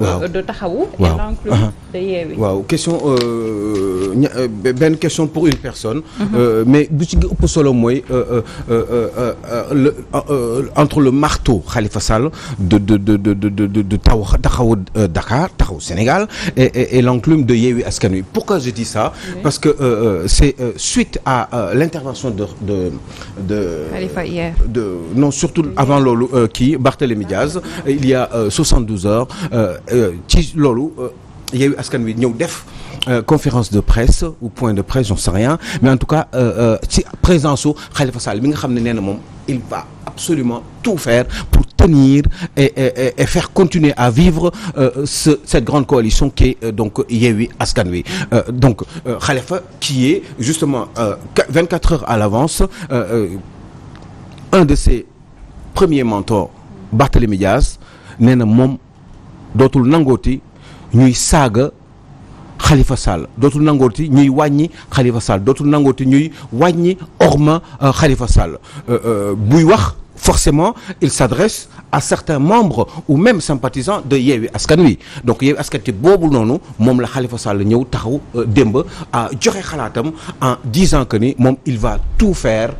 de Taxawu et l'enclume de Yewwi. waaw question benn question pour une personne. Mais bu ci ëpp solo mooy entre le marteau Khalifa Sall de Taxawu Dakar Taxawu Sénégal et l'enclume de Yewwi Askan Wi. Pourquoi je dis ça? Parce que c'est suite à l'intervention de Khalifa hier. Non, surtout avant loolu Barthélémy Diaz il y a 72 heures. Ci loolu Yewwi Askan Wi ñëw def conférence de presse ou point de presse j'en sais rien mais en tout cas ci présence su Khalifa Sall mi nga xam ne nee na moom il va absolument tout faire pour tenir et faire continuer à vivre cette grande coalition qui est donc Yewwi Askan Wi donc Khalifa qui est justement 24 heures à l'avance un de ses premiers mentors Barthélémy Diaz nee na moom dootul nangooti ñuy saaga Khalifa Sall dootul nangooti ñuy wàññi Khalifa Sall dootul nangooti ñuy wàññi orma Khalifa Sall buy wax forcément il s'adresse à certains membres ou même sympathisants de Yewwi Askan Wi donc Yewwi Askan Wi boobu noonu moom la Khalifa Sall ñëw taxaw démb a joxe xalaatam en disant que ni moom il va tout faire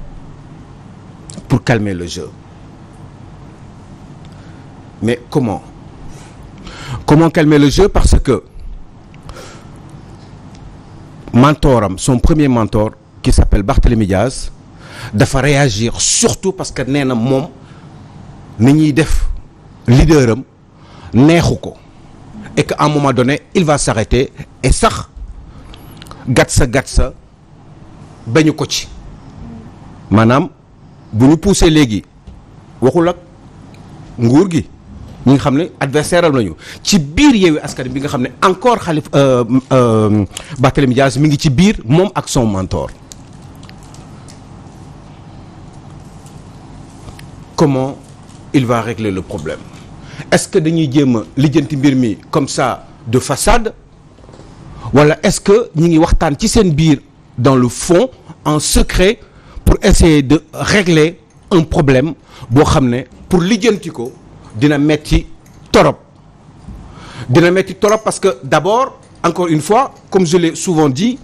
pour calmer le jeu mais comment calmer le jeu? Parce que mentoram son premier mentor qui s'appelle Barthélémy Diaz dafa réagir surtout parce que nee na moom ni ñuy def leaderam neexu ko et que à un moment donné il va s'arrêter et sax gatsa bañu ko ci maanaam bu ñu poussé léegi waxul ak nguur gi ñi nga xam ne adversaire am nañu ci biir Yewwi Askan bi nga xam ne encore Khalifa Barthélémy Diaz mi ngi ci biir moom ak son mentor. Comment il va régler le problème? Est-ce que dañuy jéem a lijjanti mbir mi comme ça de façade wala est-ce que ñi ngi waxtaan ci seen biir dans le fond en secret pour essayer de régler un problème boo xam ne pour lijjanti ko dina metti torop parce que d'abord encore une fois comme je l'ai souvent dit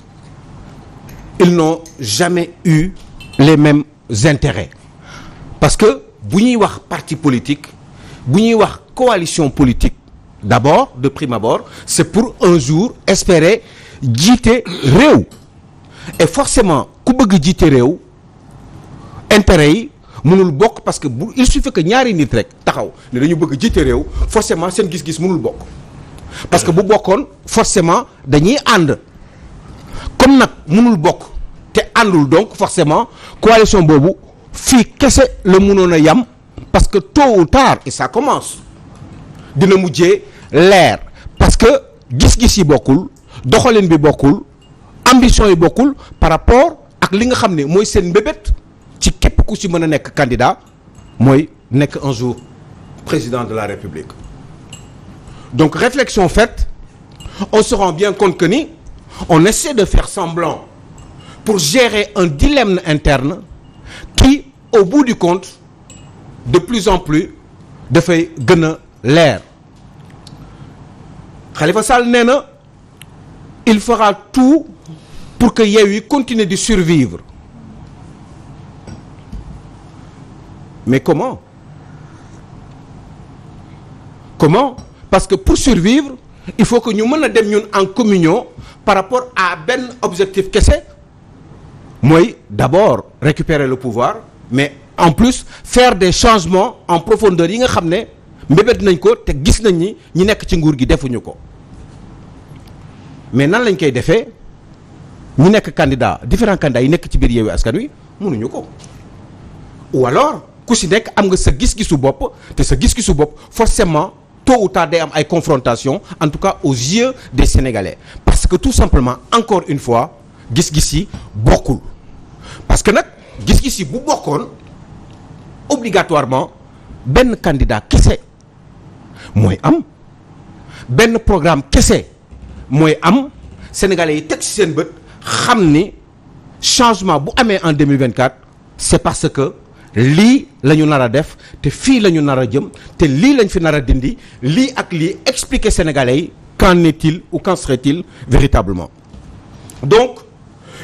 ils n'ont jamais eu les mêmes intérêts parce que bu ñuy wax parti politique bu ñuy wax coalition politique d'abord de prime abord c'est pour un jour espérer jiite réew et forcément ku bëgg jiite réew intérêt yi mënul bokk parce que il suffit que ñaari nit rek taxaw ne dañu bëgg jiite réew forcément seen gis-gis mënul bokk parce que bu bokkoon forcément dañuy ànd comme nag mënul bokk te àndul donc forcément coalition boobu fii kese la mënoon a yam parce que tôt ou tard et ça commence dina mujjee leer parce que gis-gis yi bokkul doxalin bi bokkul ambition yi bokkul par rapport ak li nga xam ne mooy seen mbébét ci képp ku ci mën a nekk candidat mooy nekk un jour président de la République donc réflexion faite on se rend bien compte que ni on essaie de faire semblant pour gérer un dilemme interne qui au bout du compte de plus en plus dafay gën a leer Khalifa Sall nee na il fera tout pour que Yewwi continue de survivre mais comment parce que pour survivre il faut que ñu mën a dem ñun en communion par rapport à benn objectif kese mooy d'abord récupérer le pouvoir mais en plus faire des changements en profondeur yi nga xam ne mbébét nañ ko te gis nañ ni ñi nekk ci nguur gi defuñu ko mais nan lañ koy defee ñi nekk candidat différents candidats yi nekk ci biir Yewwi Askan Wi mënuñu ko ou alors ku si nekk am nga sa gis-gisu bopp te sa gis-gisu bopp forcément tôt ou tard day am ay confrontation en tout cas aux yeux des Sénégalais parce que tout simplement encore une fois gis-gis yi bokkul parce que nag gis-gis yi bu bokkoon obligatoirement benn candidat kese mooy am benn programme kese mooy am Sénégalais yi teg ci seen bët xam ni changement bu amee en 2024 c'est parce que lii la ñu nar a def te fii la ñu nar a jëm te lii lañ fi nar a dindi lii ak lii expliquer Sénégalais yi qu'en est-il ou qu'en serait-il véritablement. Donc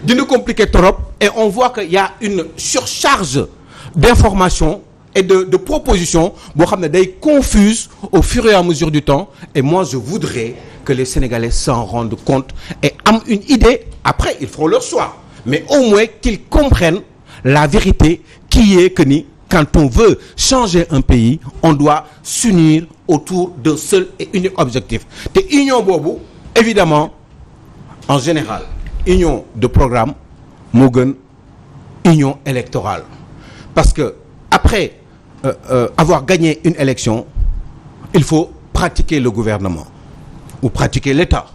dina compliqué trop et on voit que y a une surcharge d'informations et de propositions boo xam ne day confuse au fur et à mesure du temps et moi je voudrais que les Sénégalais s'en rendent compte et am une idée. Après ils feront leur choix mais au moins qu'ils comprennent la vérité qui est que ni quand on veut changer un pays on doit s'unir autour d'un seul et unique objectif te union boobu évidemment en général union de programme moo gën union électorale parce que après avoir gagné une élection il faut pratiquer le gouvernement ou pratiquer l'État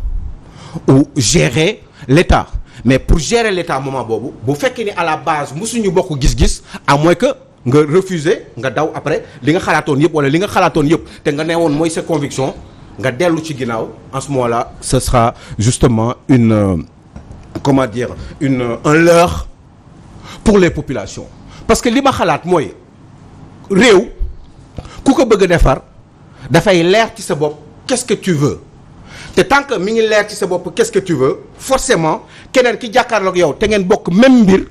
ou gérer l'État mais pour gérer l'État moment boobu bu fekkee ni à la base musuñu bokk gis-gis à moins que nga refuser nga daw après li nga xalaatoon yëpp wala li nga xalaatoon yëpp te nga neewoon mooy sa conviction nga dellu ci ginnaaw en ce moment-là ce sera justement une comment dire un leurre pour les populations parce que li ma xalaat mooy réew ku ko bëgg a defar dafay leer ci sa bopp qu'est-ce que tu veux te tant que mi ngi leer ci sa bopp qu'est-ce que tu veux forcément keneen ki jàkkaarloog yow te ngeen bokk même mbir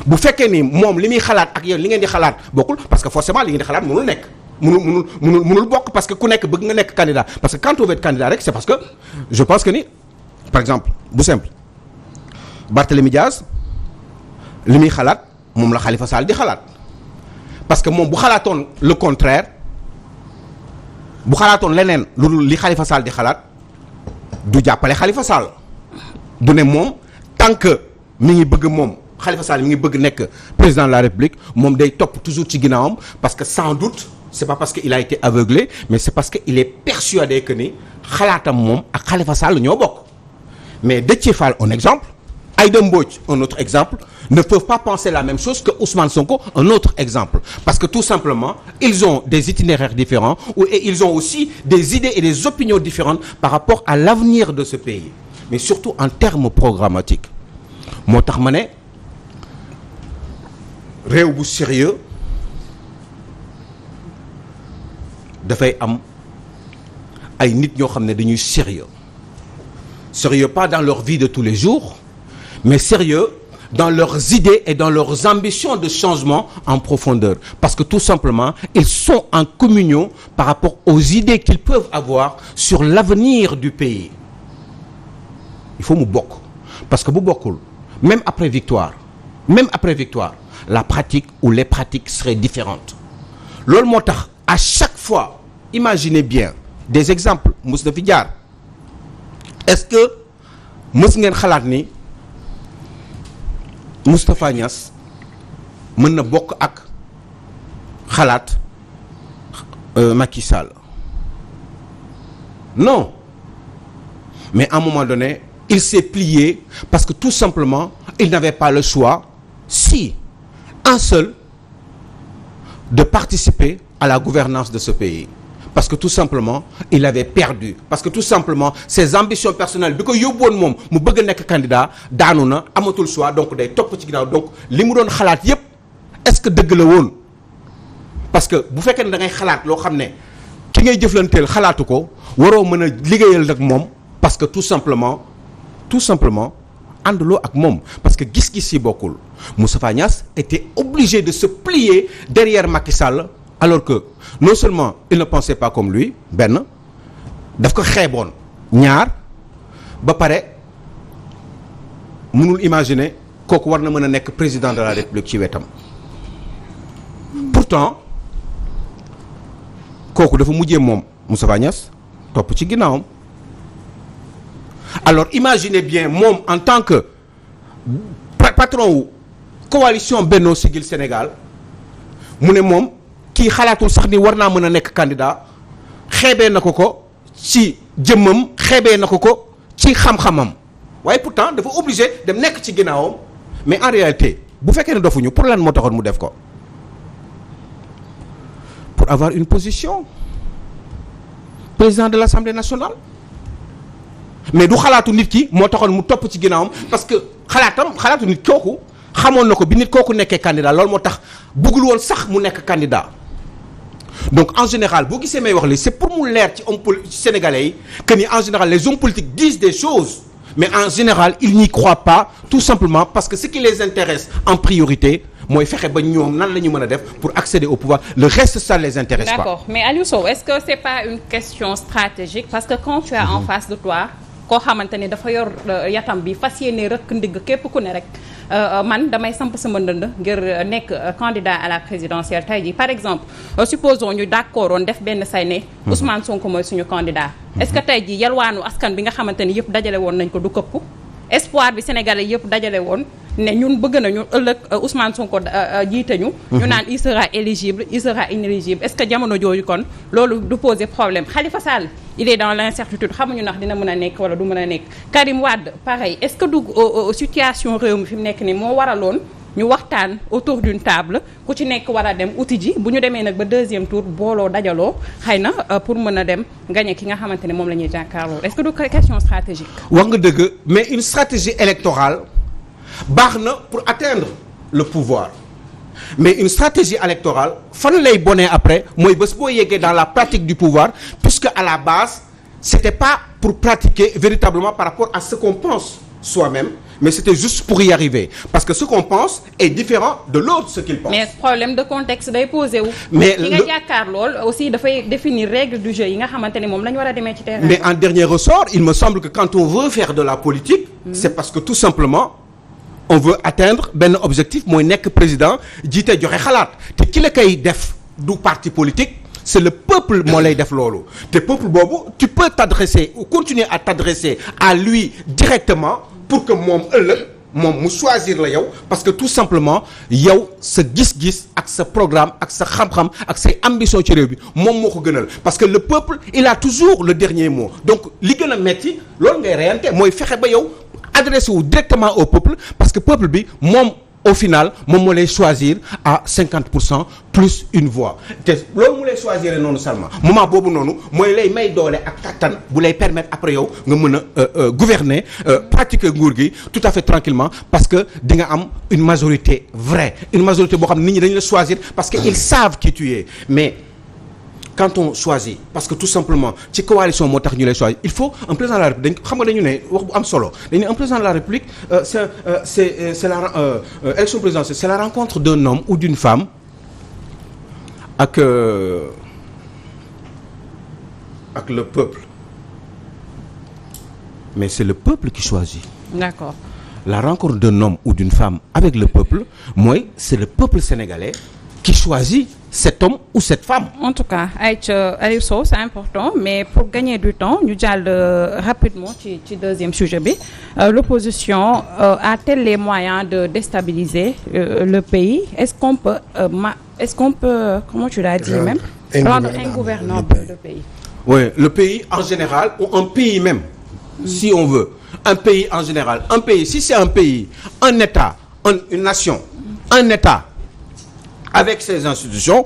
bu fekkee ni moom li muy xalaat ak yow li ngeen di xalaat bokkul parce que forcément li ngeen di xalaat mënul nekk mënul bokk parce que ku nekk bëgg nga nekk candidat parce que quand on veut être candidat rek c'est parce que je pense que ni par exemple bu simple Barthélémy Diaz li muy xalaat moom la Khalifa Sall di xalaat parce que moom bu xalaatoon le contraire bu xalaatoon leneen lu li Khalifa Sall di xalaat du jàppale Khalifa Sall du ne moom tant que mi ngi bëgg moom Khalifa Sall mi ngi bëgg nekk président de la République moom day topp toujours ci ginnaawam parce que sans doute c'est pas parce que il a été aveuglé mais c'est parce que il est persuadé que ni xalaatam moom ak Khalifa Sall ñoo bokk mais Déthié Fall un exemple Aïda Mbodj un autre exemple ne peuvent pas penser la même chose que Ousmane Sonko un autre exemple parce que tout simplement ils ont des itinéraires différents et ils ont aussi des idées et des opinions différentes par rapport à l'avenir de ce pays mais surtout en termes programmatiques moo tax ma ne réew bu sérieux dafay am ay nit ñoo xam ne dañuy sérieux pas dans leur vie de tous les jours mais sérieux dans leurs idées et dans leurs ambitions de changement en profondeur parce que tout simplement ils sont en communion par rapport aux idées qu'ils peuvent avoir sur l'avenir du pays il faut mu bokk parce que bu bokkul même après victoire la pratique ou les pratiques seraient différentes loolu moo tax à chaque fois imaginez bien des exemples mos na fi jaar est-ce que mos ngeen xalaat ni Moustapha Niass mën na bokk ak xalaat Macky Sall non mais à un moment donné il s'est plié parce que tout simplement il n'avait pas le choix si un seul de participer à la gouvernance de ce pays parce que tout simplement il avait perdu parce que tout simplement ses ambitions personnelles bi ko yóbbuwoon moom mu bëgg a nekk candidat daanu na amatul choix donc day topp ci ginnaaw donc li mu doon xalaat yépp est-ce que dëgg la woon parce que bu fekkee ne da ngay xalaat loo xam ne ki ngay jëflanteel xalaatu ko waroo mën a liggéeyal nag moom parce que tout simplement ànduloo ak moom parce que gis-gis yi bokkul Moustapha Niasse était obligé de se plier derrière Macky Sall alors que non seulement il ne pensait pas comme lui benn daf ko xeeboon ñaar ba pare mënul imaginer kooku war na mën a nekk président de la République ci wetam pourtant kooku dafa mujjee moom Moustapha Niasse topp ci ginnaawam alors imaginez bien moom en tant que patron wu coalition Benno Siggil Sénégal mu ne moom kii xalaatul sax ni war naa mën a nekk candidat xeebee na ko ci jëmmam xeebee na ko ci xam-xamam waaye pourtant dafa obligé dem nekk ci ginnaawam mais en réalité bu fekkee ne dofuñu pour lan moo taxoon mu def ko pour avoir une position président de l'Assemblée nationale mais du xalaatu nit ki moo taxoon mu topp ci ginnaawam parce que xalaatu nit kooku xamoon na ko bi nit kooku nekkee candidat loolu moo tax bëggul woon sax mu nekk candidat donc en général boo gisee may wax li c'est pour mu leer ci sénégalais yi que ni en général les hommes politiques disent des choses mais en général ils n'y croient pas tout simplement parce que ce qui les intéresse en priorité mooy fexe ba ñoom nan la ñu mën a def pour accéder au pouvoir le reste ça les intéresse pas. D'accord, mais Aliou Sow est-ce que c'est pas une question stratégique parce que quand tu as en face de toi koo xamante ni dafa yor yatam bi fas yéene rëkk ndigg képp ku ne rek man damay samp sama ndënd ngir nekk candidat à la présidentielle tey jii par exemple supposons ñu d'accord woon def benn say ne Ousmane Sonko mooy suñu candidat est-ce que tey jii yalwaanu askan bi nga xamante ni yëpp dajale woon nañ ko du këpp espoir bi sénégalais yëpp dajale woon ne ñun bëgg nañu ëllëg Ousmane Sonko jiite ñu. ñu naan il sera éligible il sera inéligible est-ce que jamono jooju kon loolu du poser problème Khalifa Sall il est dans l'incertitude xamuñu ndax dina mën a nekk wala du mën a nekk Karim Wade pareil est-ce que du situation réew mi fi mu nekk nii moo waraloon ñu waxtaan autour d'une table ku ci nekk war a dem uti ji bu ñu demee nag ba deuxième tour booloo dajaloo xëy na pour mën a dem gagner ki nga xamante ne moom la ñuy jàkkaarloo est-ce que du question stratégique. wax nga dëgg mais une stratégie électorale baax na pour atteindre le pouvoir mais une stratégie électorale fan lay bonee après mooy bés boo yeggee dans la pratique du pouvoir puisque à la base c'était pas pour pratiquer véritablement par rapport à ce qu'on pense soi-même mais c'était juste pour y arriver parce que ce qu'on pense est différent de l'autre ce qu'il pense. mais problème de contexte day posé wu. mais ki nga jàkkaar lool aussi dafay définir règle du jeu yi nga xamante ne moom la ñu war a demee ci terrain. mais en dernier ressort il me semble que quand on veut faire de la politique. c'est parce que tout simplement on veut atteindre benn objectif mooy nekk président jiite joxe xalaat te ki la koy def du parti politique. c'est le peuple moo lay def loolu te peuple boobu tu peux t'adresser ou continuer à t'adresser à lui directement pour que moom ëllëg moom mu choisir la yow parce que tout simplement yow sa gis-gis ak sa programme ak sa xam-xam ak say ambition ci réew bi moom moo ko gënal parce que le peuple il a toujours le dernier mot donc li gën a metti loolu ngay reyante mooy fexe ba yow adressé wu directement au peuple parce que peuple bi moom au final moom moo lay choisir à 50% plus une voix te loolu mu lay choisir noonu seulement moment boobu noonu mooy lay may doole ak kattan bu lay permettre après yow nga mën a gouverner pratiquer nguur gi tout à fait tranquillement parce que di nga am une majorité vraie une majorité boo xam ne nit ñi dañu la choisir parce que ils savent qui tu es mais quand on choisit parce que tout simplement ci coalition moo tax ñu lay choisir il faut un président de la République dañ xam nga dañu ne wax bu am solo dañu ne un président de la République c'est la élection présidentielle c'est la rencontre d'un homme ou d'une femme ak le peuple mais c'est le peuple qui choisit. D'accord. La rencontre d'un homme ou d'une femme avec le peuple mooy c'est le peuple sénégalais qui choisit cet homme ou cette femme. En tout cas Aliou Sow c'est important mais pour gagner du temps ñu jàll rapidement ci deuxième sujet bi l'opposition a-t-elle les moyens de déstabiliser le pays est-ce qu'on peut comment tu l'as dit même rendre ingouvernable le pays. Oui, le pays en général ou un pays même si on veut un pays en général un pays si c'est un pays un État une nation un État avec ses institutions,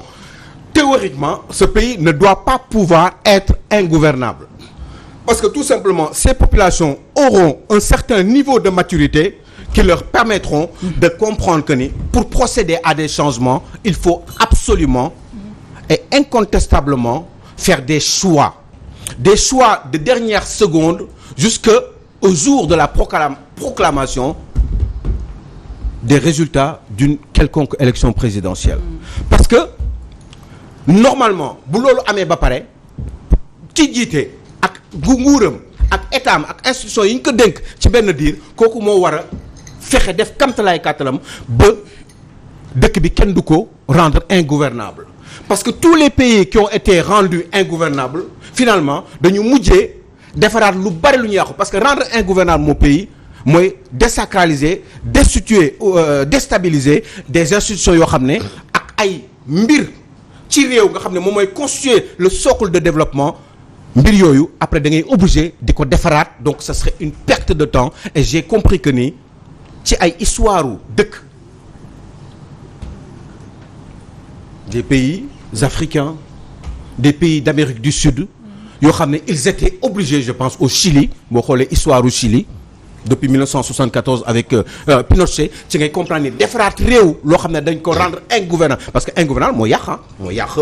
théoriquement, ce pays ne doit pas pouvoir être ingouvernable. Parce que tout simplement, ces populations auront un certain niveau de maturité qui leur permettront de comprendre que pour procéder à des changements, il faut absolument et incontestablement faire des choix de dernière seconde jusqu'au jour de la proclamation des résultats d'une quelconque élection présidentielle parce que normalement bu loolu amee ba pare ci jiite ak nguuram ak état am ak institution yi ñu ko dénk ci benn diir kooku moo war a fexe def kamtalaay kàttalam ba dëkk bi kenn du ko rendre ingouvernable parce que tous les pays qui ont été rendus ingouvernables finalement dañu mujjee defaraat lu bari lu ñu yàqu parce que rendre ingouvernable mon pays mooy désacraliser destituer déstabiliser des institutions yoo xam ne ak ay mbir ci réew nga xam ne moom mooy constituer le socle de développement mbir yooyu après da ngay obligé di ko defaraat donc ça serait une perte de temps et j'ai compris que ni ci ay histoire u dëkk des pays africains des pays d'Amérique du Sud yoo xam ne ils étaient obligés je pense au Chili boo xoolee histoire u Chili depuis 1974 avec Pinochet ci ngay comprendre ni defaraat réew loo xam ne dañ ko rendre ingouvernable parce que ingouvernable moo yàq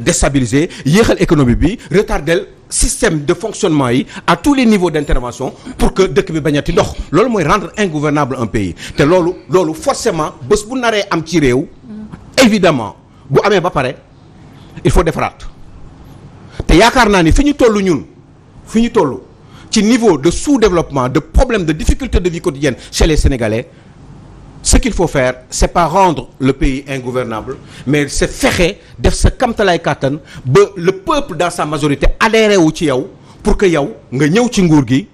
déstabiliser yéexal économie bi retardel système de fonctionnement yi à tous les niveaux d'intervention pour que dëkk bi bañati dox loolu mooy rendre ingouvernable un pays te loolu forcément bés bu naree am ci réew évidemment bu amee ba pare il faut defaraat te yaakaar naa ni fi ñu toll ci niveau de sous-développement de problèmes de difficultés de vie quotidienne chez les Sénégalais ce qu'il faut faire c'est pas rendre le pays ingouvernable mais c'est fexe def sa kamtalaay kàttan ba le peuple dans sa majorité adhéré wu ci yow pour que yow nga ñëw ci nguur gi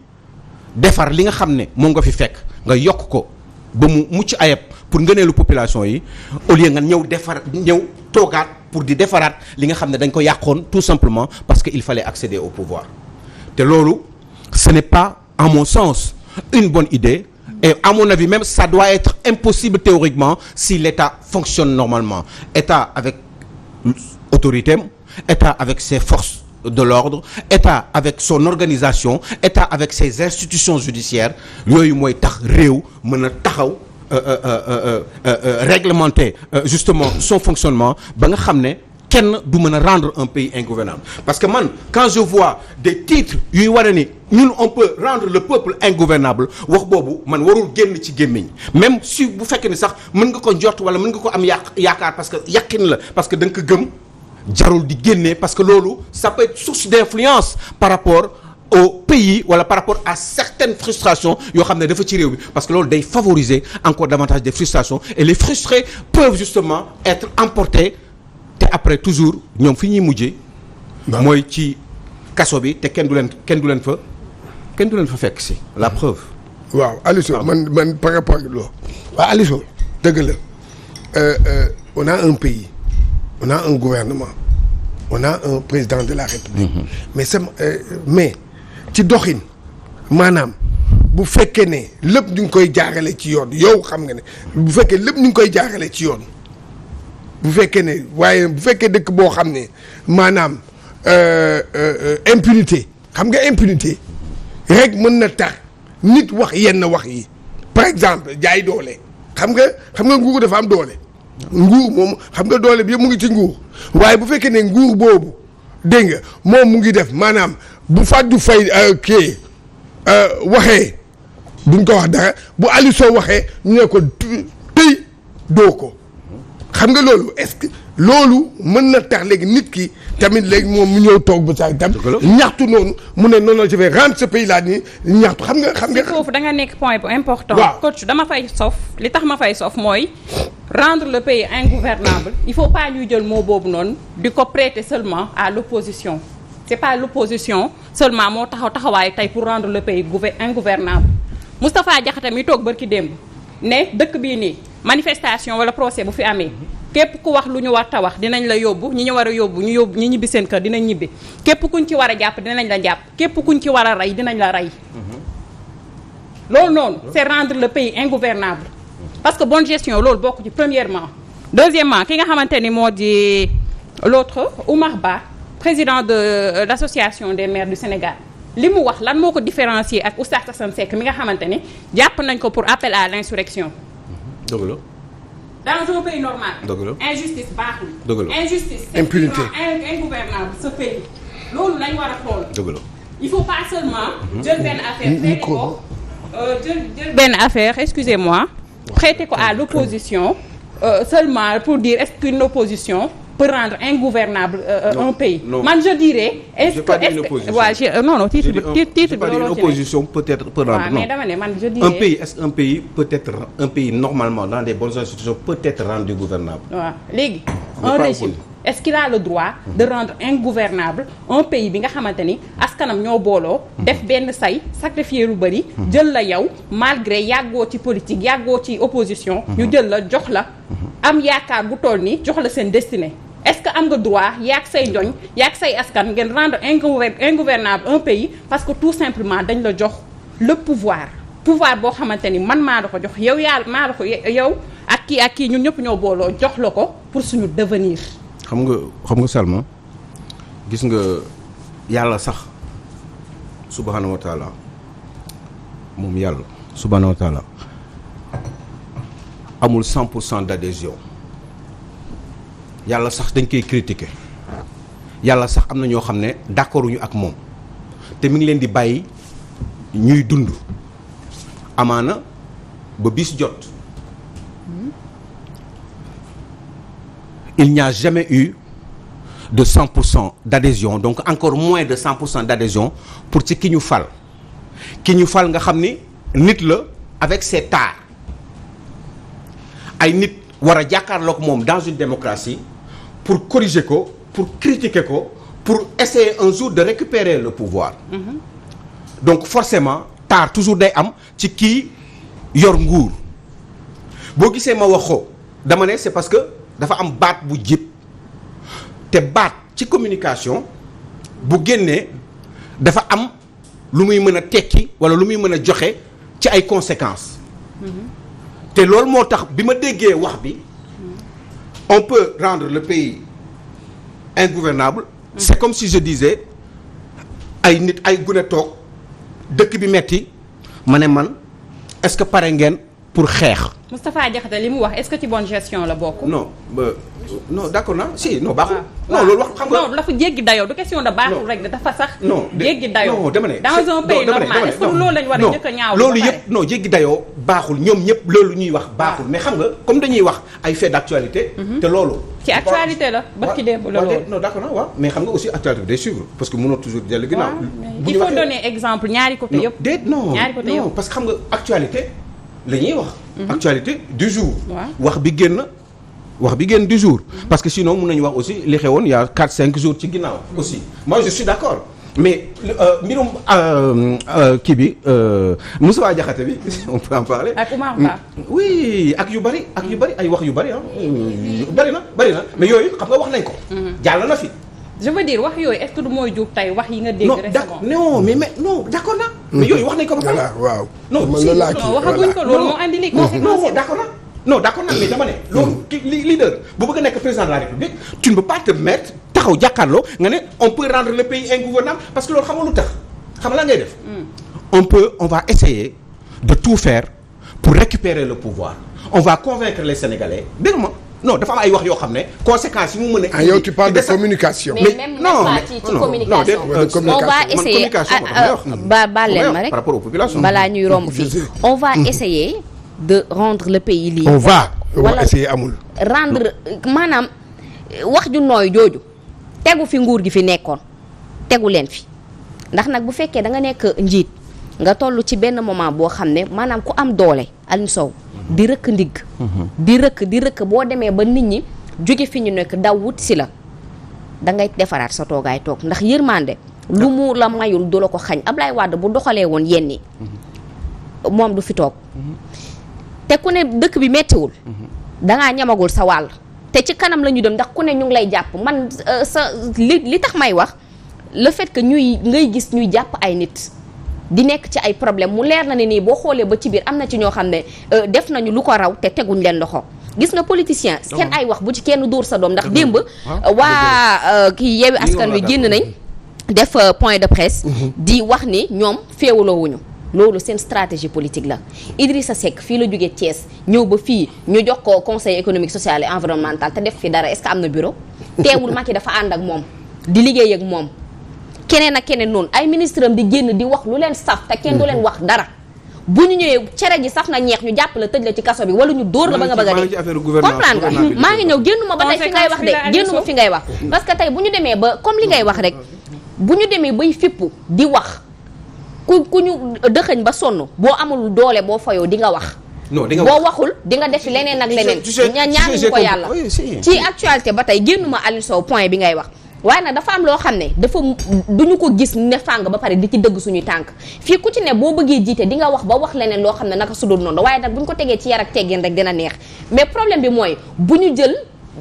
defar li nga xam ne moom nga fi fekk nga yokk ko ba mu mucc ayeb pour ngëneelu population yi au lieu nga ñëw toogaat pour di defaraat li nga xam ne dañ ko yàqoon tout simplement parce que il fallait accéder au pouvoir te loolu ce n'est pas à mon sens une bonne idée et à mon avis même ça doit être impossible théoriquement si l'État fonctionne normalement État avec autorité État avec ses forces de l'ordre État avec son organisation État avec ses institutions judiciaires yooyu mooy tax réew mën a taxaw réglementer justement son fonctionnement ba nga xam ne kenn du mën a rendre un pays ingouvernable parce que man quand je vois des titres yuy wane ni ñun on peut rendre le peuple ingouvernable wax boobu man warul génn ci gémmiñ même si bu fekkee ni sax mën nga ko njort wala mën nga ko am yaakaar parce que yàqin la parce que da nga ko gëm jarul di génne parce que loolu ça peut être source d'influence par rapport au pays wala par rapport à certaines frustrations yoo xam ne dafa ci réew bi parce que loolu day favoriser encore davantage des frustrations et les frustrés peuvent justement être emportés te après toujours ñoom fi ñuy mujjee. mooy ci kaso bi te kenn du leen fa fekk si la preuve. waaw Aliou man par rapport ak loolu. waaw Aliou dëgg la on a un pays on a un gouvernement on a un président de la République. mais ci doxin maanaam bu fekkee ne lépp ñu ngi koy jaarale ci yoon yow xam nga ne bu fekkee lépp ñu ngi koy jaarale ci yoon. bu fekkee ne waaye bu fekkee dëkk boo xam ne maanaam impunité xam nga impunité rek mën na tax nit wax yenn wax yi par exemple jaay doole xam nga nguur dafa am doole. nguur moom xam nga doole bi yëpp mu ngi ci nguur waaye bu fekkee ne nguur boobu dégg nga moom mu ngi def maanaam bu Fatou Faye waxee duñ ko wax dara bu Aliou Sow waxee ñu ne ko tëy doo ko. xam nga loolu est-ce que loolu mën na tax léegi nit ki tamit léegi moom mu ñëw toog ba saa tam ñaxtu noonu mu ne non je vais rendre ce pays là nii ñaxtu xam nga. foofu da nga nekk point bu important. waaw coach dama fay sof li tax ma fay sof mooy rendre le pays ingouvernable il faut pas ñuy jël mot boobu noonu di ko prêter seulement à l'opposition c'est pas l'opposition seulement moo taxawaay tey pour rendre le pays ingouvernable Moustapha Diakhaté mi toog barki démb ne dëkk bii nii. manifestation wala procès bu fi amee képp ku wax lu ñu war ta wax dinañ la yóbbu ñi ñu war a yóbbu ñi ñibbi seen kër dinañ ñibbi képp kuñ ci war a jàpp dinañ la jàpp képp kuñ ci war a rey dinañ la rey loolu noonu c'est rendre le pays ingouvernable parce que bonne gestion loolu bokk ci premièrement deuxièmement ki nga xamante ni moo di l'autre Oumar Ba président de l'association des maires du Sénégal li mu wax lan moo ko différencier ak Oustaz Assane Seck mi nga xamante ni jàpp nañ ko pour appel à l'insurrection dëgg la. dans un pays normal. dëgg la injustice baaxul. dëgg la injustice. impunité ingouvernable ce pays. loolu lañ war a xool. dëgg la. il faut pas seulement. jël benn affaire prêter ko jël benn affaire excusez-moi. prêter ko à l'opposition seulement pour dire est-ce qu'une opposition peut rendre ingouvernable un pays. man je dirais. est-ce que waaw non titre bi une opposition peut-être peut rendre non mais dama ne man je dirais. un pays est-ce qu'un pays peut être un pays normalement dans des bonnes institutions peut être rendu gouvernable. waaw léegi un régime est-ce qu'il a le droit de rendre ingouvernable un pays bi nga xamante ni askanam ñoo booloo. def benn say sacrifier lu bari. jël la yow malgré yàggoo ci politique yàggoo ci opposition. ñu jël la jox la. am yaakaar bu toll ni jox la seen destinée. est-ce que am nga droit yaag say njoñ yaag say askan ngeen rendre ingouvernable un pays parce que tout simplement dañ la jox le pouvoir boo xamante ni man maa la ko jox yow yaa maa la ko yow ak kii ñun ñëpp ñoo booloo jox la ko pour suñu devenir. xam nga Salma gis nga yàlla sax subhanahu wa taala moom yàlla subhanahu wa taala amul 100% d'adhésion yàlla sax dañ koy critiquer yàlla sax am na ñoo xam ne d'accorduñu ak moom te mi ngi leen di bàyyi ñuy dund amaana ba bis jot il n'y a jamais eu de 100% d'adhésion donc encore moins de 100% d'adhésion pour ci ki ñu fal nga xam ni nit la avec ses tares ay nit war a jàkkaarloog moom dans une démocratie pour corriger ko pour critiquer ko pour essayer un jour de récupérer le pouvoir donc forcément tare toujours day am ci kii yor nguur boo gisee ma wax ko dama ne c'est parce que dafa am baat bu jib te baat ci communication bu génnee dafa am lu muy mën a tekki wala lu muy mën a joxe ci ay conséquences te loolu moo tax bi ma déggee wax bi on peut rendre le pays ingouvernable c'est comme si je disais ay nit ay gune toog dëkk bi metti ma ne man est-ce que pare ngeen pour xeex. Moustapha Diakhaté li mu wax est-ce que ci bonne gestion la bokk. non d'accord na si non baaxul. non loolu wax xam nga non dafa jéggi dayoo du question de baaxul rek dafa sax. non jéggi dayoo non dama ne. dans un pays normal est-ce que loolu lañ war a njëkk a ñaaw loolu yëpp non jéggi dayoo baaxul ñoom ñëpp loolu ñuy wax baaxul mais xam nga comme dañuy wax ay faits d'actualité. te loolu. ci actualité la ba ci démb la loolu. non d'accord na waaw mais xam nga aussi actualité day suivre parce que mënoo toujours dellu ginnaaw. il faut donner exemple ñaari côté yëpp. déet non non parce que xam nga actualité la ñuy wax. actualité du jour. wax bi génn du jour. parce que sinon mën nañu wax aussi li xewoon il y a 4-5 jours ci ginnaaw. aussi moi je suis d'accord mais mbirum kii bi Moustapha Diakhaté bi on peut en parler. ak Oumar Ba. oui ak yu bari ay wax yu bari ah. bari na mais yooyu xam nga wax nañ ko. jàll na fi. je veux dire wax yooyu est-ce que du mooy jur tey wax yi nga dégg récemment. non mais d'accord na. mais yooyu wax nañ ko ba pare. waaw. non waxaguñ ko loolu moo andi li conséquences. d'accord na mais dama ne. loolu leader bu bëgg a nekk président de la République tu ne peux pas te mettre taxaw jàkkaarloo nga ne on peut rendre le pays ingouvernable parce que loolu xam nga lu tax xam nga la ngay def. on va essayer de tout faire pour récupérer le pouvoir on va convaincre les Sénégalais dégg nga non dafa am ay wax yoo xam ne conséquences yi mu mën a. yow tu parles de communication. mais même ci communication. on va essayer baal leen ma rek par rapport aux populations. balaa ñuy romb fii on va essayer de rendre le pays libre. on va essayer amul. rendre maanaam wax ju nooy jooju tegu fi nguur gi fi nekkoon tegu leen fi ndax nag bu fekkee da nga nekk njiit nga toll ci benn moment boo xam ne maanaam ku am doole Aliou Sow di rëkk ndigg di rëkk boo demee ba nit ñi jóge fi ñu nekk daw wut si la da ngay defaraat sa toogaay toog ndax yërmande lu mu la mayul du la ko xañ Ablaye Wade bu doxalee woon yenn yi moom du fi toog te ku ne dëkk bi mettiwul dangaa ñamagul sa wàll te ci kanam la ñu dem ndax ku ne ñu ngi lay jàpp man sa li tax may wax le fait que ngay gis ñuy jàpp ay nit di nekk ci ay problème mu leer na ne nii boo xoolee ba ci biir am na ci ñoo xam ne def nañu lu ko raw te teguñ leen loxo gis nga politicien seen ay wax bu ci kenn dóor sa doom ndax démb waa kii Yewwi Askan Wi génn nañ def point de presse di wax ni ñoom féewaloowuñu loolu seen stratégie politique la Idrissa Seck fii la jógee Thiès ñëw ba fii ñu jox ko conseil économique social et environnemental te def fi dara est-ce que am na bureau teewul Macky dafa ànd ak moom di liggéey ak moom keneen ak keneen noonu ay ministre am di génn di wax lu leen saf te kenn du leen wax dara bu ñu ñëwee cere ji saf na ñeex ñu jàpp la tëj la ci kaso bi wala ñu dóor la ba nga bëgg a dee comprendre nga maa ngi ñëw génnuma ba tey fi ngay wax de génnuma fi ngay wax parce que tey bu ñu demee ba comme li ngay wax rek bu ñu demee bay fippu di wax ku ñu dëxëñ ba sonn boo amul doole boo fayoo di nga wax boo waxul di nga def leneen ak leneen ñaanuñu ko yàlla ci actualité ba tey génnuma Aliou Sow point bi ngay wax waaye nag dafa am loo xam ne dafa duñu ko gis ne fàng ba pare di ci dëgg suñuy tànk fii ku ci ne boo bëggee jiite di nga wax ba wax leneen loo xam ne naka sudul noonu waaye nag bu ñu ko tegee ci yar ak teggin rek dina neex mais problème bi mooy bu ñu jël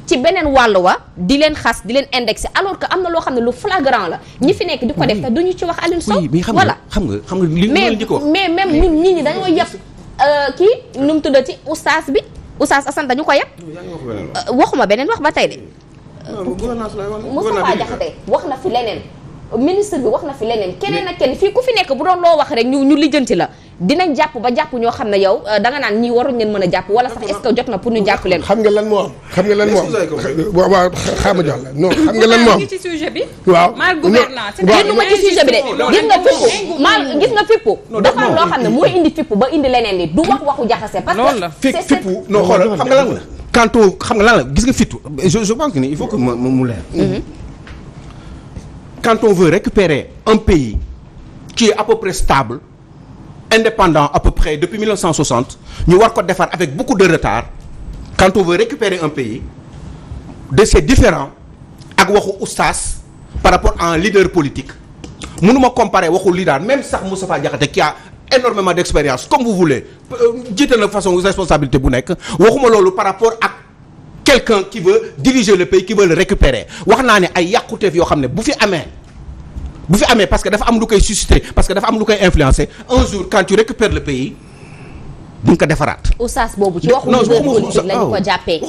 ci beneen wàll wa di leen xas di leen indexé alors que am na loo xam ne lu flagrant la ñi fi nekk di ko def te duñu ci wax Aliou Sow voilà xam nga li mais même ñun ñii ñi dañoo yàpp kii nu mu tuddati oustaz Assane dañu ko yàpp waxuma beneen wax ba tey de Moustapha Diakhaté wax na fi leneen ministre bi wax na fi leneen keneen ak kenn fii ku fi nekk bu doon loo wax rek ñu lijjanti la dinañ jàpp ba jàpp ñoo xam ne yow danga naan ñii waruñ leen mën a jàpp wala sax est-ce que jot na pour ñu jàpp leen. xam nga lan moo am waaw xaama jox la non xam nga lan moo am ci sujet bi. waaw mal gouvernance génnuma ci sujet bi de gis nga fippu dafa am loo xam ne mooy indi fippu ba indi leneen li du waxu jaxase parce que fippu non xoolal xam nga lan la quand xam nga lan la gis nga fippu je pense que ni il faut que mu leer quand on veut récupérer un pays qui est à peu près stable indépendant à peu près depuis 1960 ñu war ko defar avec beaucoup de retard quand on veut récupérer un pays de ces différents ak waxu oustaz par rapport à un leader politique mënuma comparer waxu leader même sax Moustapha Diakhaté qui a énormément d'expérience comme vous voulez jiite na façon responsabilité bu nekk waxuma loolu par rapport ak quelqu'un qui veut diriger le pays qui veut le récupérer wax naa ne ay yàquteef yoo xam ne bu fi amee parce que dafa am lu koy susciter parce que dafa am lu koy influencer un jour quand tu récupères le pays duñ ko defaraat. oustaz boobu ci waxu leader politique lañu ko jàppee.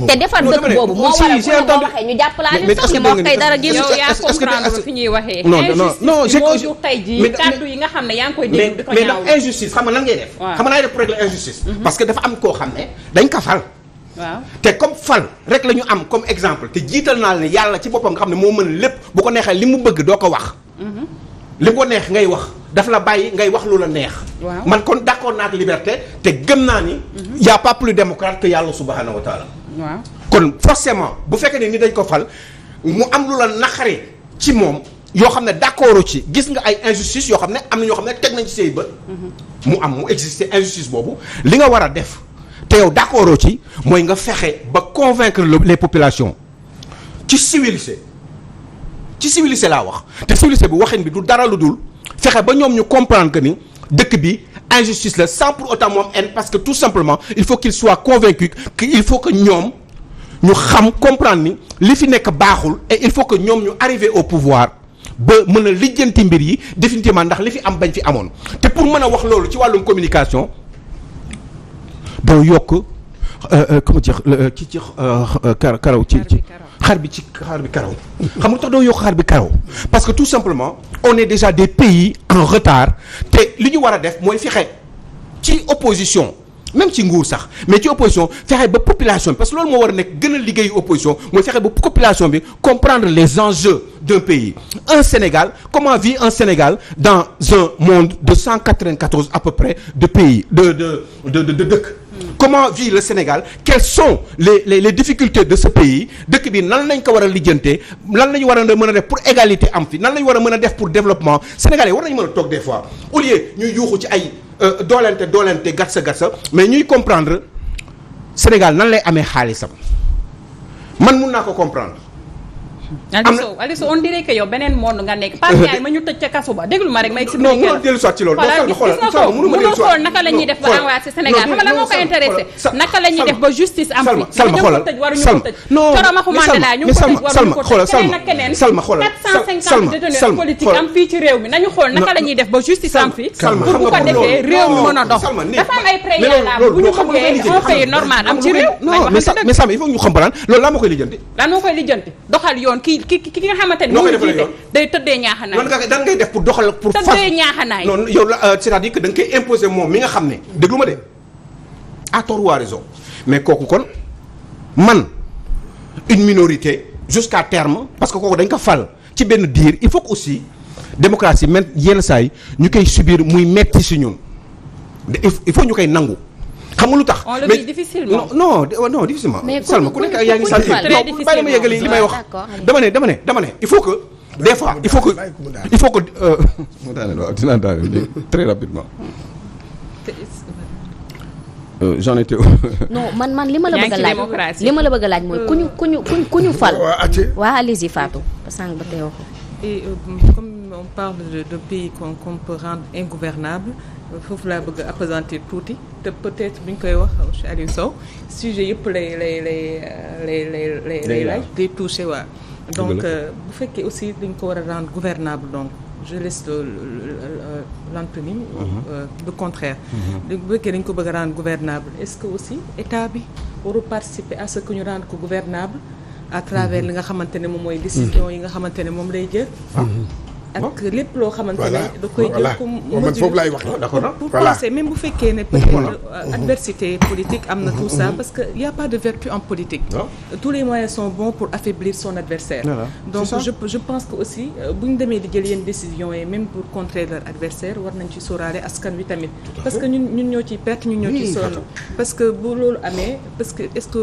te defar dëkk boobu moo waral bu ñu ko waxee ñu jàpp laa ni sax ma wax tey dara génn. yow yaa comprendre fi ñuy waxee. non moo jur tey jii kàddu yi nga xam ne yaa ngi koy dégg di ko ñaaw. mais injustice xam nga lan ngay def. xam nga naa def pour régler injustice. parce que dafa am koo xam ne dañ ko fal. waaw te comme fal rek la ñu am comme exemple te jiital naa la ne yàlla ci boppam nga xam ne moo mën lépp bu ko neexee li mu bëgg doo ko wax. li ko neex ngay wax daf la bàyyi ngay wax lu la neex. man kon d'accord naa ak liberté te gëm naa ni. y a pas plus démocrate que yàlla subhanahu wa taala. waaw kon forcément bu fekkee ne ni dañ ko fal mu am lu la naqari ci moom yoo xam ne d'accord ci gis nga ay injustice yoo xam ne am na ñoo xam ne teg nañ ci say bët. mu exister injustice boobu li nga war a def. te yow d'accord ci mooy nga fexe ba convaincre les populations ci civilisé laa wax te civilisé bi waxin bi du dara lu dul fexe ba ñoom ñu comprendre que ni dëkk bi injustice la sans pour autant moom haine parce que tout simplement il faut qu'ils soient convaincus que il faut que ñoom ñu xam comprendre ni li fi nekk baaxul et il faut que ñoom ñu arriver au pouvoir ba mën a lijjanti mbir yi définitivement ndax li fi am bañ fi amoon te pour mën a wax loolu ci wàllum communication doo yokk comment dire ci karaw ci xar bi karaw xam nga tax doo yokk xar bi karaw parce que tout simplement on est déjà des pays en retard te li ñu war a def mooy fexe ci opposition même ci nguur sax mais ci opposition fexe ba population bi parce que loolu moo war a nekk gën a liggéeyu opposition mooy fexe ba population bi comprendre les enjeux d'un pays un Sénégal comment vit un Sénégal dans un monde de 194 à peu près de pays de dëkk comment vit le Sénégal quelles sont les difficultés de ce pays dëkk bi nan lañ ko war a lijjantee lan la ñu war a mën a def pour égalité am fi nan la ñu war a mën a def pour développement Sénégalais war nañu mën a toog des fois au lieu ñuy yuuxu ci ay doolente gatsa mais ñuy comprendre Sénégal nan lay amee xaalisam man mun naa ko comprendre. Aliou on dirait que yow beneen monde nga nekk. Pape Ndiaye ma ñu tëj ca kaso ba déglu ma rek ma expliqué la. non mënoo dellu soit ci loolu. mënoo xool naka la ñuy def ba envoyé Sénégal xam nga lan moo ko intéressé. naka la ñuy def ba justice am fi. Salma xoolal tëj waruñu ko tëj. Coromakhou Mandela ñu ngi ko tëj waruñu ko tëj keneen ak keneen. Salma xoolal 450 détenus politiques am fii ci réew mi nañu xool naka la ñuy def ba justice am fi. bu ko defee réew mi mën a dox. dafa am ay préalable bu ñu bëggee un pays normal am ci réew. mais Salma il faut ñu comprendre loolu laa ma koy lijjanti. lan moo koy lijjanti doxal yoon ki nga xamante ni moom jiite day tëddee ñaaxanaay. dan ngay def pour doxal pour tëddee ñaaxanaay. non yow la c'est-à-dire que da nga koy imposer moom mi nga xam ne déglu ma de à tort ou à raison mais kooku kon man une minorité jusqu'à terme parce que kooku dañ ko fal ci benn diir il faut que aussi démocratie même yenn saa yi ñu koy subir muy metti si ñun il faut ñu koy nangu. xam nga lu tax on le vit difficilement. non difficilement. Salma ku nekk yaa ngi sant non bàyyi ma yeggali li may wax. dama ne il faut que des fois il faut que dinaa daaneel très rapidement. j'en étais non man li ma la bëgg a laaj mooy ku ñu fal. waa allez-y Fatou sànq ba tey waxu. Et comme on parle de pays qu'on peut rendre ingouvernable foofu laa bëgg a appesantir tuuti te peut-être bu ñu koy wax monsieur Aliou Sow sujet yëpp lay laaj day touché waa donc bu fekkee aussi dañ ko war a rendre gouvernable donc je laisse l'Anthony le contraire bu fekkee dañ ko bëgg a rendre gouvernable est-ce que aussi état bi waru participer à ce que ñu rendre ko gouvernable à travers li nga xamante ne moom mooy décision yi nga xamante ne moom lay jël ak lépp loo xamante ne da koy jël comme man foofu laay wax pour penser même bu fekkee ne peut-être adversité politique am na tout ça parce que y a pas de vertu en politique tous les moyens sont bons pour affaiblir son adversaire donc je pense que aussi bu ñu demee di jël yenn décisions yi même pour contrer leur adversaire war nañ ci sóoraale askan wi tamit parce que ñun ñoo ciy perte ñun ñoo ciy sonn parce que bu loolu amee parce que est-ce que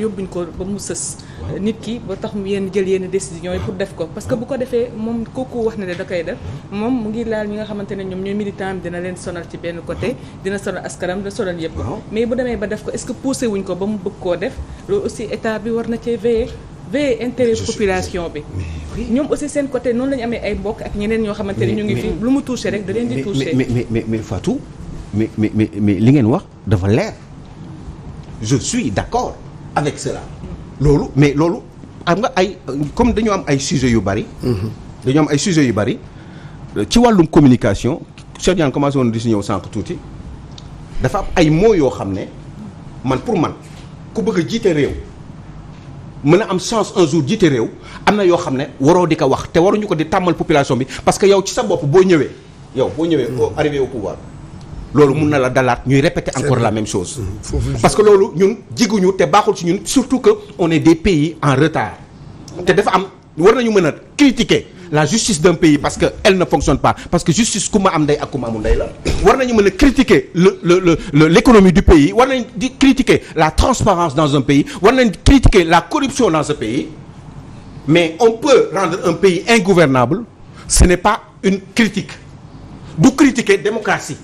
yóbbuñ ko ba mu sës nit ki ba tax mu jël yenn décisions yi pour def ko parce que bu ko defee moom kooku wax na ne da koy def moom mu ngi laal ñi nga xamante ne ñoom ñooy militant dina leen sonal ci benn côté dina sonal askanam dina sonal yëpp mais bu demee ba def ko est-ce que poussé wuñ ko ba mu bëgg koo def loolu aussi état bi war na cee veiller intérêt population bi ñoom aussi seen côté noonu la ñu amee ay mbokk ak ñeneen ñoo xamante ne ñu ngi fi lu mu touché rek da leen di touché mais Fatou mais li ngeen wax dafa leer je suis d'accord avec cela loolu mais loolu am nga ay comme dañu am ay sujets yu bari dañu am ay sujets yu bari ci wàllum communication Cheikh Diagne commencé woon di si ñëw sànq tuuti dafa am ay mots yoo xam ne pour man ku bëgg a jiite réew mën a am chance un jour jiite réew am na yoo xam ne waroo di ko wax te waruñu ko di tàmmal population bi parce que yow ci sa bopp boo ñëwee arrivé au pouvoir loolu mun na la dalaat ñuy répéter encore la même chose parce que loolu ñun jiguñu te baaxul ci ñun surtout que on est des pays en retard te dafa am war nañu mën a critiquer la justice d'un pays parce que elle ne fonctionne pas parce que justice ku ma am ndey ak ku ma amul ndey la war nañu mën a critiquer l'économie du pays war nañ di critiquer la transparence dans un pays war nañ critiquer la corruption dans ce pays mais on peut rendre un pays ingouvernable ce n'est pas une critique du critiquer démocratie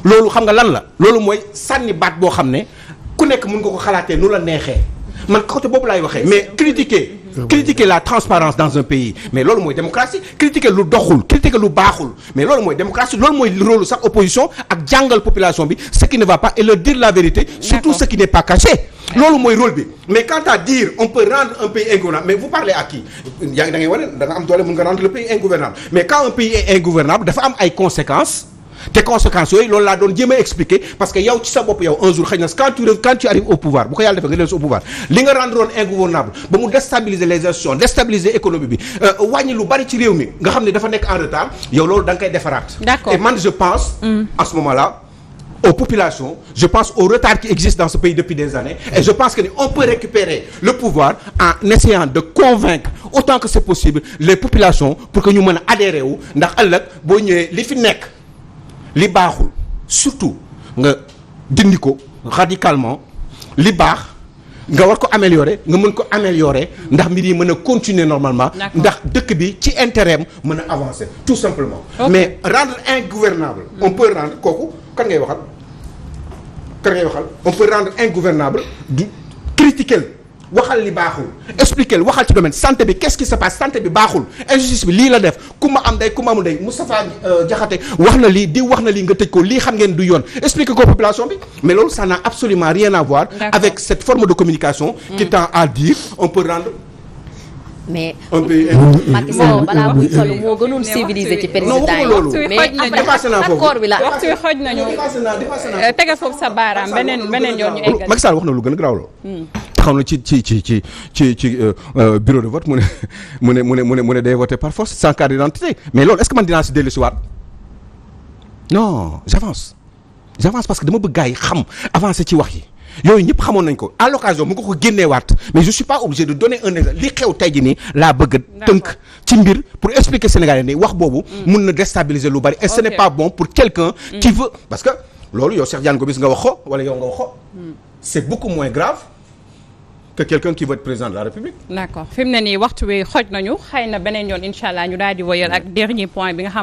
loolu xam nga lan la loolu mooy sànni baat boo xam ne ku nekk mën nga ko xalaatee nu la neexee man côté boobu laay waxee mais critiquer la transparence dans un pays mais loolu mooy démocratie critiquer lu doxul critiquer lu baaxul mais loolu mooy démocratie loolu mooy rôle sax opposition ak jàngal population bi ce qui ne va pas et leur dire la vérité surtout ce qui n'est pas caché loolu mooy rôle bi mais quant à dire on peut rendre un pays ingouvernable mais vous parlez à qui yaa ngi da ngay wane da nga am doole mën nga rendre le pays ingouvernable mais quand un pays est ingouvernable dafa am ay conséquences te conséquences yooyu loolu laa doon jéem a expliquer parce que yow ci sa bopp yow un jour xëy na quand tu arrives au pouvoir bu ko yàlla defee nga dellu au pouvoir li nga rendre woon ingouvernable ba mu déstabiliser les institutions déstabiliser économie bi wàññi lu bari ci réew mi nga xam ne dafa nekk en retard yow loolu da nga koy defaraat. D'accord. Et man je pense à ce moment-là aux populations je pense au retard qui existe dans ce pays depuis des années et je pense que on peut récupérer le pouvoir en essayant de convaincre autant que c'est possible les populations pour que ñu mën a adhérer wu ndax ëllëg boo ñëwee li fi nekk li baaxul surtout nga dindi ko radicalement li baax nga war ko améliorer nga mën ko améliorer ndax mbir yi mën a continuer normalement ndax dëkk bi ci intérêt am mën a avancer tout simplement mais rendre ingouvernable on peut rendre kooku kan ngay waxal on peut rendre ingouvernable du critiquer waxal li baaxul expliquer waxal ci domaine santé bi qu'est-ce qui se passe santé bi baaxul injustice bi lii la def ku ma am ndey ku ma amul ndey Moustapha Diakhaté wax na lii di wax na lii nga tëj ko lii xam ngeen du yoon expliquer ko population bi mais loolu ça n'a absolument rien à voir avec cette forme de communication qui tend à dire on peut rendre mais Macky Sall balaa muy falu moo gënoon civilisé ci président yi mais dépassé naa foofu d'accord bi la waxtu wi xoj nañu tege foofu sa baaraam beneen yoon ñu eggal. Macky Sall wax na lu gën a garaaw loolu taxaw na ci bureau de vote mu ne day voter par force sans carte d'identité mais loolu est-ce que man dinaa si dellu si waat non j'avance parce que dama bëgg gars yi xam avancer ci wax yi yooyu ñëpp xamoon nañ ko à l'occasion mu nga ko génneewaat mais je suis pas obligé de donner un exemple li xew tey jii nii laa bëgg a tënk ci mbir pour expliquer Sénégalais ni wax boobu mun na déstabiliser lu bari et ce n'est pas bon pour quelqu'un qui veut parce que loolu yow Cheikh Diagne Gomis nga wax ko wala yow nga wax ko c'est beaucoup moins grave que quelqu'un qui veut être président de la République. D'accord fi mu ne nii waxtu wi xoj nañu xëy na beneen yoon incha allah ñu daal di woyal ak dernier point bi nga xam